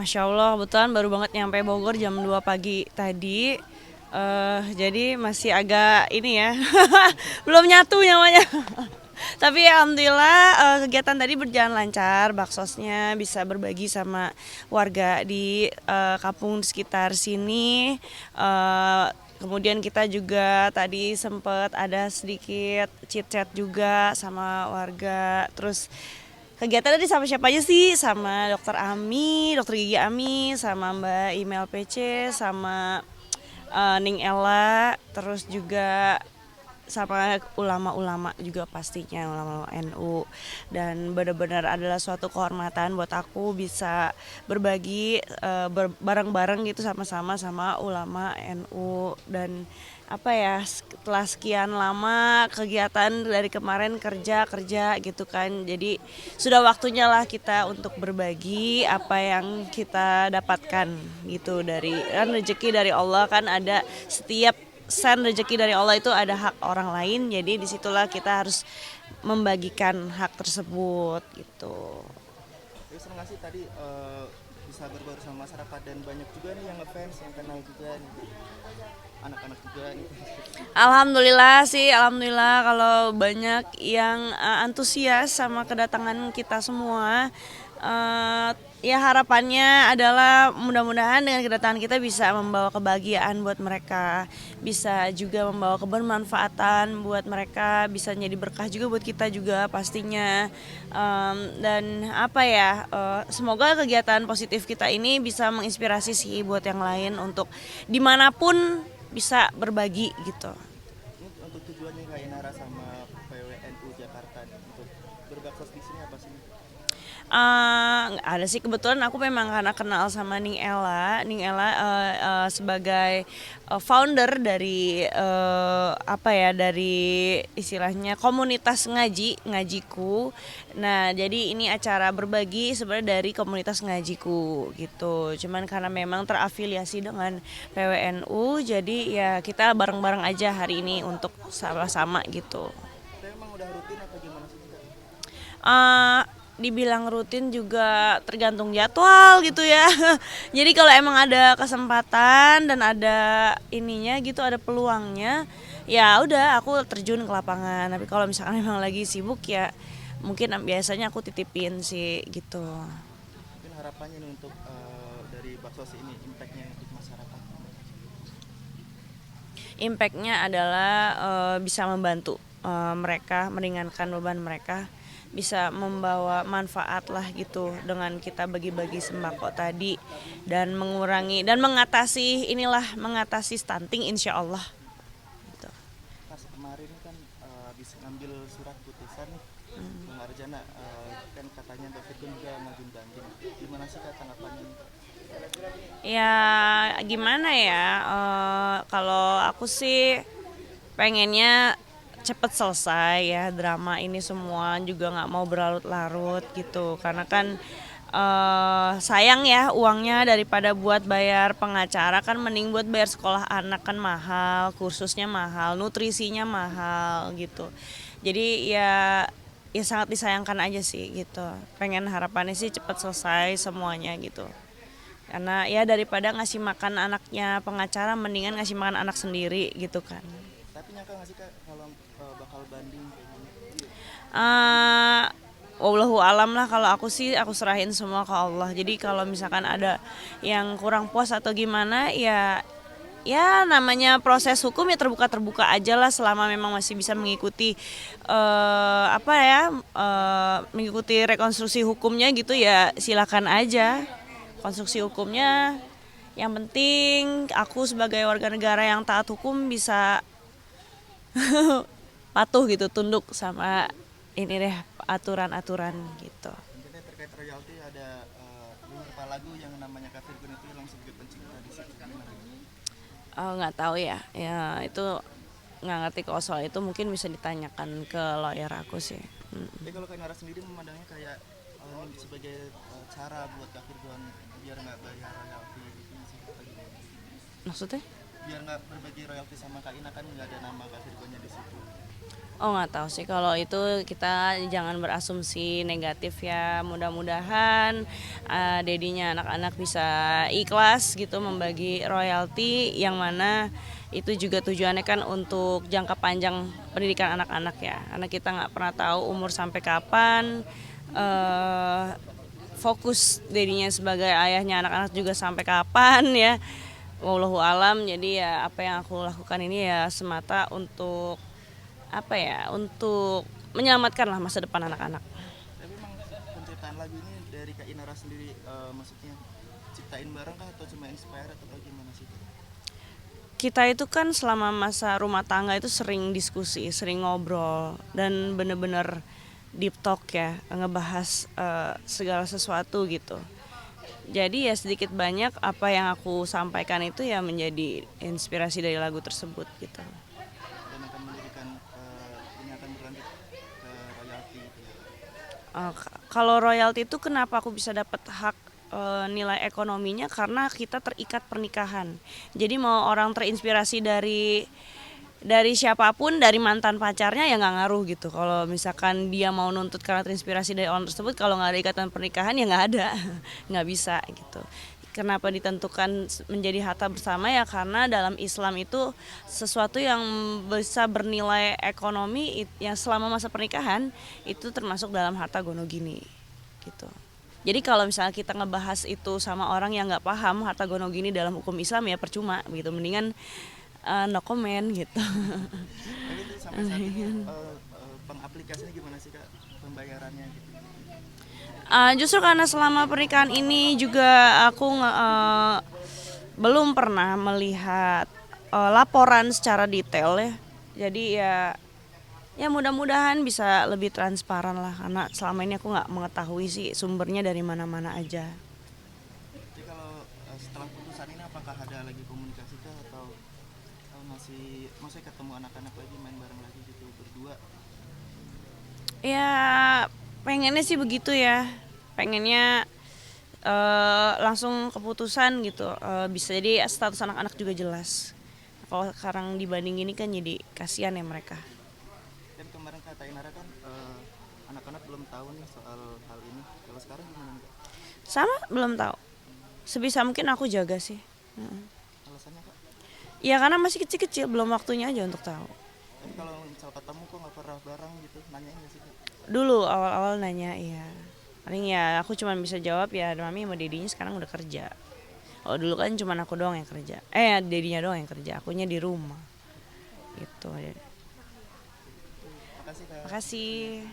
Masya Allah, kebetulan baru banget nyampe Bogor jam 2 pagi tadi. Jadi masih agak ini ya, belum nyatu nyamanya. Tapi alhamdulillah kegiatan tadi berjalan lancar, baksosnya bisa berbagi sama warga di kampung di sekitar sini. Kemudian kita juga tadi sempat ada sedikit chit chat juga sama warga. Terus kegiatan tadi sama siapa aja sih? Sama dokter Ami, dokter gigi Ami, sama Mbak Email PC, sama Ning Ella, terus juga sama ulama-ulama juga pastinya, ulama NU. Dan benar-benar adalah suatu kehormatan buat aku bisa berbagi bareng-bareng gitu sama-sama sama ulama NU. Dan apa ya, setelah sekian lama kegiatan dari kemarin kerja kerja gitu kan, jadi sudah waktunya lah kita untuk berbagi apa yang kita dapatkan gitu. Dari kan rezeki dari Allah kan, ada setiap sen rezeki dari Allah itu ada hak orang lain, jadi disitulah kita harus membagikan hak tersebut gitu. Tapi seneng gak sih tadi bisa berbaur sama masyarakat dan banyak juga nih yang ngefans, yang kenal juga nih, anak-anak juga nih. Alhamdulillah sih, alhamdulillah kalau banyak yang antusias sama kedatangan kita semua. Eh, Ya harapannya adalah mudah-mudahan dengan kedatangan kita bisa membawa kebahagiaan buat mereka, bisa juga membawa kebermanfaatan buat mereka, bisa jadi berkah juga buat kita juga pastinya. Dan apa ya, semoga kegiatan positif kita ini bisa menginspirasi sih buat yang lain untuk dimanapun bisa berbagi gitu. Ini untuk tujuannya Kak Inara sama PWNU Jakarta nih, untuk berbaksos di sini apa sih? Nggak ada sih, kebetulan aku memang karena kenal sama Ning Ella. Ning Ella sebagai founder dari apa ya, dari istilahnya komunitas ngajiku. Nah jadi ini acara berbagi sebenarnya dari komunitas ngajiku gitu. Cuman karena memang terafiliasi dengan PWNU, jadi ya kita bareng-bareng aja hari ini untuk sama-sama gitu. Tapi emang udah rutin apa gimana sih Kak? uh, Dibilang rutin juga tergantung jadwal gitu ya. Jadi kalau emang ada kesempatan dan ada ininya gitu, ada peluangnya, ya udah aku terjun ke lapangan. Tapi kalau misalkan emang lagi sibuk ya mungkin biasanya aku titipin sih gitu. Mungkin harapannya nih untuk dari baksos ini impactnya untuk masyarakat. Impactnya adalah bisa membantu mereka, meringankan beban mereka, bisa membawa manfaat lah gitu dengan kita bagi-bagi sembako tadi, dan mengurangi dan mengatasi mengatasi stunting insya Allah gitu. Pas kemarin kan habis ngambil surat putusan nih, Bung Arjana kan katanya Mbak Fitun juga ngajuin banding. Gimana sih Kak tanggapannya nih Kak? Ya gimana ya, kalau aku sih pengennya cepet selesai ya drama ini semua, juga nggak mau berlarut-larut gitu, karena kan sayang ya uangnya, daripada buat bayar pengacara kan mending buat bayar sekolah anak, kan mahal, kursusnya mahal, nutrisinya mahal gitu. Jadi ya sangat disayangkan aja sih gitu. Pengen harapannya sih cepet selesai semuanya gitu. Karena ya daripada ngasih makan anaknya pengacara, mendingan ngasih makan anak sendiri gitu kan. Tapi nyangka nggak sih Kak kalau bakal banding kayak gini? uh, Wallahu alam lah, kalau aku sih aku serahin semua ke Allah. Jadi kalau misalkan ada yang kurang puas atau gimana, ya namanya proses hukum ya terbuka aja lah, selama memang masih bisa mengikuti apa ya, mengikuti rekonstruksi hukumnya gitu, ya silakan aja konstruksi hukumnya. Yang penting aku sebagai warga negara yang taat hukum bisa patuh gitu, tunduk sama ini deh, aturan-aturan gitu. Mungkin terkait royalti ada beberapa lagu yang namanya Kak Virgun itu hilang sebagai pencipta di situ. Gimana? Nggak tahu ya, ya itu nggak ngerti kalau soal itu, mungkin bisa ditanyakan ke lawyer aku sih. Tapi kalau Kak Inara sendiri memandangnya kayak ini sebagai cara buat Kak Virgun biar nggak bayar royalti gitu sih. Maksudnya? biar nggak berbagi royalti sama Kak Ina kan nggak ada nama Kak Virgonya di situ. Oh nggak tahu sih kalau itu kita jangan berasumsi negatif ya. Mudah-mudahan dedinya anak-anak bisa ikhlas gitu membagi royalti yang mana itu juga tujuannya kan untuk jangka panjang pendidikan anak-anak ya. Karena kita nggak pernah tahu umur sampai kapan. Fokus dedinya sebagai ayahnya anak-anak juga sampai kapan ya. Wallahu alam. Jadi ya apa yang aku lakukan ini ya semata untuk apa ya untuk menyelamatkan lah masa depan anak-anak. Tapi memang penciptaan lagu ini dari Kak Inara sendiri, maksudnya ciptain bareng kah atau cuma inspire atau gimana sih? Kita itu kan selama masa rumah tangga itu sering diskusi, sering ngobrol dan bener-bener deep talk ya, ngebahas segala sesuatu gitu. Jadi ya sedikit banyak apa yang aku sampaikan itu ya menjadi inspirasi dari lagu tersebut gitu. Dan akan mendirikan ini akan berlanjut ke royalti gitu ya. Kalau royalti itu kenapa aku bisa dapat hak nilai ekonominya karena kita terikat pernikahan. Jadi mau orang terinspirasi dari siapapun, dari mantan pacarnya ya nggak ngaruh gitu. Kalau misalkan dia mau nuntut karena terinspirasi dari orang tersebut, kalau nggak ada ikatan pernikahan ya nggak ada, nggak bisa gitu. Kenapa ditentukan menjadi harta bersama ya karena dalam Islam itu sesuatu yang bisa bernilai ekonomi yang selama masa pernikahan itu termasuk dalam harta gonogini gitu. Jadi kalau misalnya kita ngebahas itu sama orang yang nggak paham harta gonogini dalam hukum Islam ya percuma gitu, mendingan no comment gitu. Tapi itu sampai saat ini pengaplikasinya gimana sih Kak pembayarannya gitu? Justru karena selama pernikahan ini juga aku belum pernah melihat laporan secara detail ya. Jadi ya mudah-mudahan bisa lebih transparan lah karena selama ini aku nggak mengetahui sih sumbernya dari mana-mana aja. Jadi kalau setelah putusan ini apakah ada lagi komunikasi kah atau masih ketemu anak-anak lagi main bareng lagi gitu berdua? Ya pengennya sih begitu ya, pengennya langsung keputusan gitu, bisa jadi status anak-anak juga jelas. Kalau sekarang dibanding ini kan jadi kasihan ya mereka. Dan kemarin kata Inara kan anak-anak belum tahu nih soal hal ini. Kalau sekarang gimana Kak? Sama belum tahu. Sebisa mungkin aku jaga sih. Alasannya Kak? Ya karena masih kecil-kecil, belum waktunya aja untuk tahu. Tapi kalau misal ketemu kok nggak pernah bareng gitu, nanyain nggak sih Kak? Dulu awal-awal nanya iya. Paling ya aku cuma bisa jawab ya mami sama dedinya sekarang udah kerja. Oh dulu kan cuma aku doang yang kerja. Dedinya doang yang kerja, akunya di rumah. Gitu aja. Makasih Kak. Makasih.